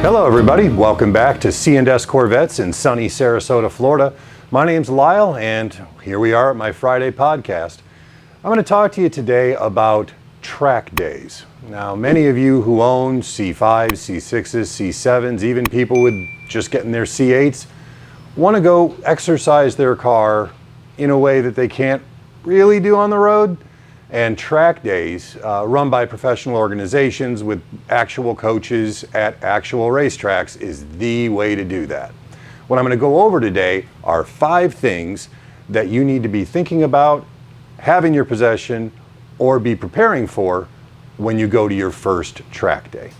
Hello everybody, welcome back to C&S Corvettes in sunny Sarasota, Florida. My name's Lyle and here we are at my Friday podcast. I'm going to talk to you today about track days. Now many of you who own C5s, C6s, C7s, even people with just getting their C8s want to go exercise their car in a way that they can't really do on the road. And track days run by professional organizations with actual coaches at actual racetracks is the way to do that. What I'm going to go over today are 5 things that you need to be thinking about, have in your possession, or be preparing for when you go to your first track day.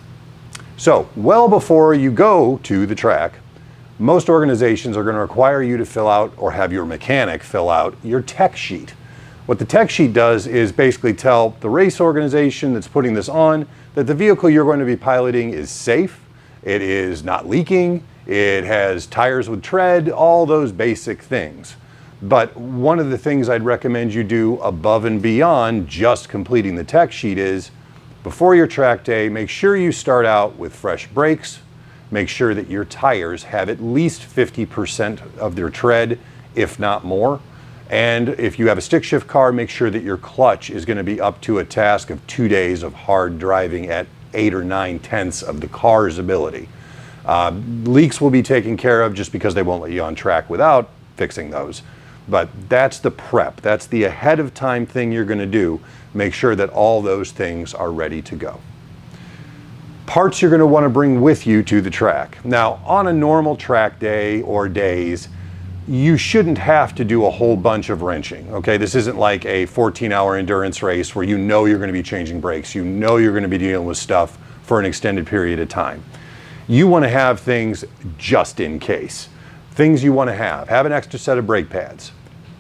So, well before you go to the track, most organizations are going to require you to fill out or have your mechanic fill out your tech sheet. What the tech sheet does is basically tell the race organization that's putting this on that the vehicle you're going to be piloting is safe, it is not leaking, it has tires with tread, all those basic things. But one of the things I'd recommend you do above and beyond just completing the tech sheet is, before your track day, make sure you start out with fresh brakes, make sure that your tires have at least 50% of their tread, if not more. And if you have a stick shift car, make sure that your clutch is going to be up to a task of 2 days of hard driving at 8 or 9/10 of the car's ability. Leaks will be taken care of just because they won't let you on track without fixing those. But that's the prep. That's the ahead of time thing you're going to do. Make sure that all those things are ready to go. Parts you're going to want to bring with you to the track. Now, on a normal track day or days, you shouldn't have to do a whole bunch of wrenching, okay? This isn't like a 14-hour endurance race where you know you're going to be changing brakes, you know you're going to be dealing with stuff for an extended period of time. You want to have things just in case. Things you want to have an extra set of brake pads.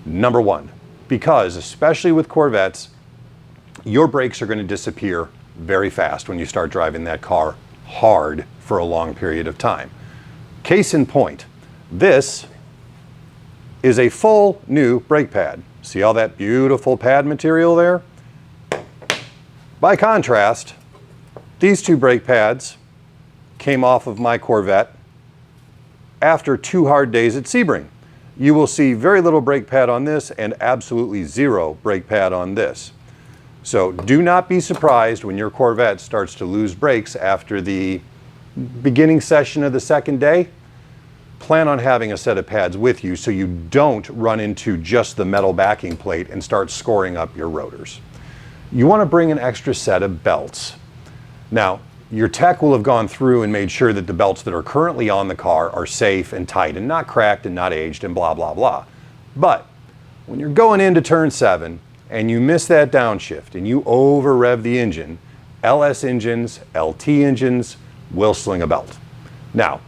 Number one, because especially with Corvettes, your brakes are going to disappear very fast when you start driving that car hard for a long period of time. Case in point, this is a full new brake pad. See all that beautiful pad material there? By contrast, these 2 brake pads came off of my Corvette after 2 hard days at Sebring. You will see very little brake pad on this and absolutely 0 brake pad on this. So do not be surprised when your Corvette starts to lose brakes after the beginning session of the second day. Plan on having a set of pads with you so you don't run into just the metal backing plate and start scoring up your rotors. You want to bring an extra set of belts. Now, your tech will have gone through and made sure that the belts that are currently on the car are safe and tight and not cracked and not aged and blah, blah, blah. But when you're going into turn 7 and you miss that downshift and you over rev the engine, LS engines, LT engines will sling a belt. Now,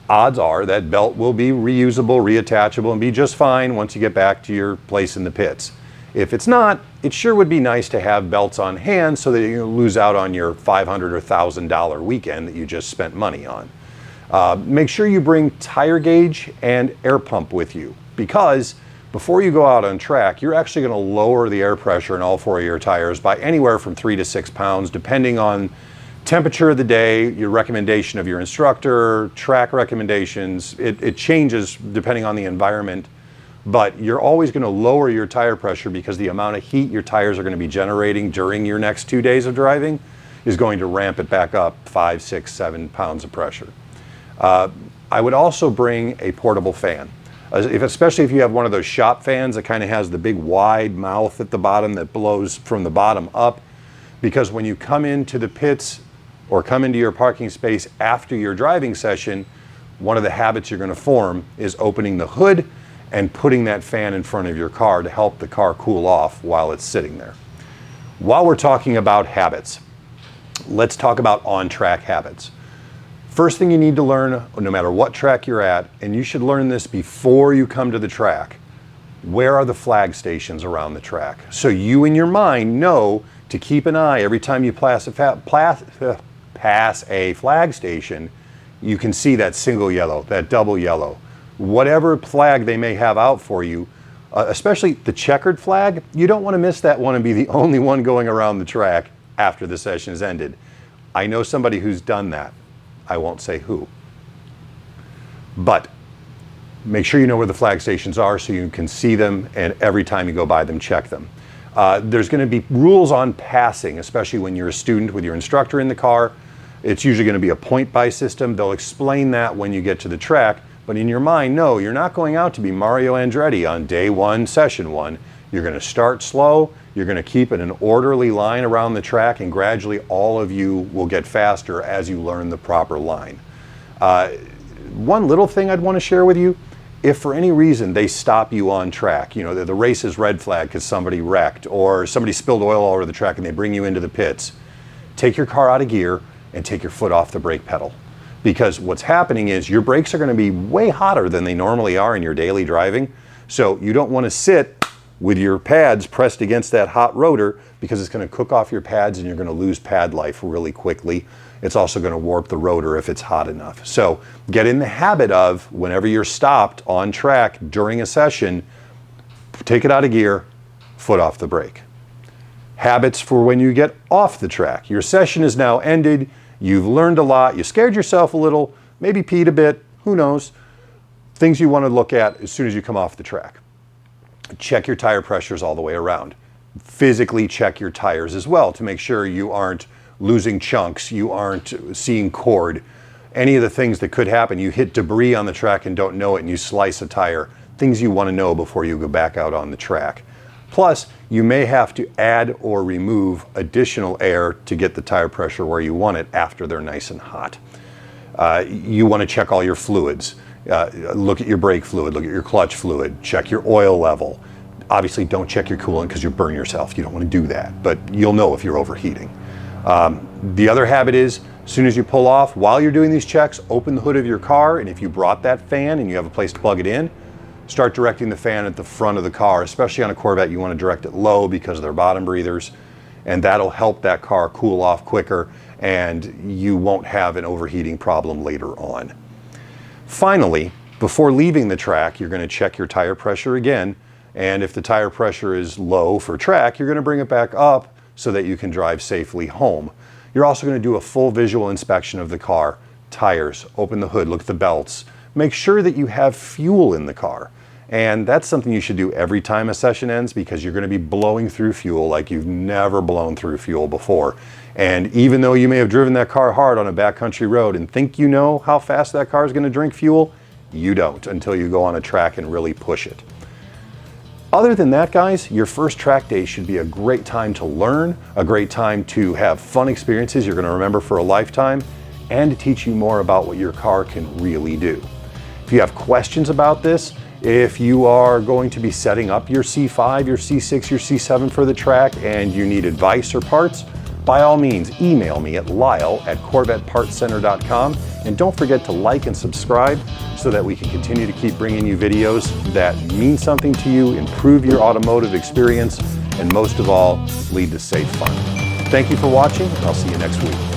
odds are that belt will be reusable, reattachable, and be just fine once you get back to your place in the pits. If it's not, it sure would be nice to have belts on hand so that you don't lose out on your $500 or $1,000 weekend that you just spent money on. Make sure you bring tire gauge and air pump with you, because before you go out on track, you're actually going to lower the air pressure in all 4 of your tires by anywhere from 3 to 6 pounds, depending on temperature of the day, your recommendation of your instructor, track recommendations. It changes depending on the environment, but you're always going to lower your tire pressure because the amount of heat your tires are going to be generating during your next 2 days of driving is going to ramp it back up 5, 6, 7 pounds of pressure. I would also bring a portable fan. Especially if you have one of those shop fans that kind of has the big wide mouth at the bottom that blows from the bottom up, because when you come into the pits or come into your parking space after your driving session, one of the habits you're going to form is opening the hood and putting that fan in front of your car to help the car cool off while it's sitting there. While we're talking about habits, let's talk about on-track habits. First thing you need to learn, no matter what track you're at, and you should learn this before you come to the track, where are the flag stations around the track? So you in your mind know to keep an eye every time you pass a flag station, you can see that single yellow, that double yellow. Whatever flag they may have out for you, especially the checkered flag, you don't want to miss that one and be the only one going around the track after the session is ended. I know somebody who's done that. I won't say who. But make sure you know where the flag stations are so you can see them, and every time you go by them, check them. There's going to be rules on passing, especially when you're a student with your instructor in the car. It's usually going to be a point-by system. They'll explain that when you get to the track, but in your mind, no, you're not going out to be Mario Andretti on day one, session one. You're going to start slow, you're going to keep in an orderly line around the track, and gradually all of you will get faster as you learn the proper line. One little thing I'd want to share with you, if for any reason they stop you on track, you know, the race is red flag because somebody wrecked or somebody spilled oil all over the track and they bring you into the pits, take your car out of gear and take your foot off the brake pedal. Because what's happening is your brakes are going to be way hotter than they normally are in your daily driving. So you don't want to sit with your pads pressed against that hot rotor because it's going to cook off your pads and you're going to lose pad life really quickly. It's also going to warp the rotor if it's hot enough. So get in the habit of, whenever you're stopped on track during a session, take it out of gear, foot off the brake. Habits for when you get off the track. Your session is now ended. You've learned a lot. You scared yourself a little, maybe peed a bit, who knows. Things you want to look at as soon as you come off the track. Check your tire pressures all the way around. Physically check your tires as well to make sure you aren't losing chunks, you aren't seeing cord. Any of the things that could happen, you hit debris on the track and don't know it and you slice a tire. Things you want to know before you go back out on the track. Plus, you may have to add or remove additional air to get the tire pressure where you want it after they're nice and hot. You want to check all your fluids. Look at your brake fluid, look at your clutch fluid, check your oil level. Obviously, don't check your coolant because you'll burn yourself. You don't want to do that, but you'll know if you're overheating. The other habit is, as soon as you pull off, while you're doing these checks, open the hood of your car, and if you brought that fan and you have a place to plug it in, start directing the fan at the front of the car. Especially on a Corvette, you want to direct it low because of their bottom breathers, and that'll help that car cool off quicker, and you won't have an overheating problem later on. Finally, before leaving the track, you're going to check your tire pressure again, and if the tire pressure is low for track, you're going to bring it back up so that you can drive safely home. You're also going to do a full visual inspection of the car. Tires, open the hood, look at the belts. Make sure that you have fuel in the car. And that's something you should do every time a session ends, because you're going to be blowing through fuel like you've never blown through fuel before. And even though you may have driven that car hard on a backcountry road and think you know how fast that car is going to drink fuel, you don't until you go on a track and really push it. Other than that, guys, your first track day should be a great time to learn, a great time to have fun experiences you're going to remember for a lifetime, and to teach you more about what your car can really do. If you have questions about this, if you are going to be setting up your C5, your C6, your C7 for the track, and you need advice or parts, by all means, email me at lyle@corvettepartscenter.com. And don't forget to like and subscribe so that we can continue to keep bringing you videos that mean something to you, improve your automotive experience, and most of all, lead to safe fun. Thank you for watching, and I'll see you next week.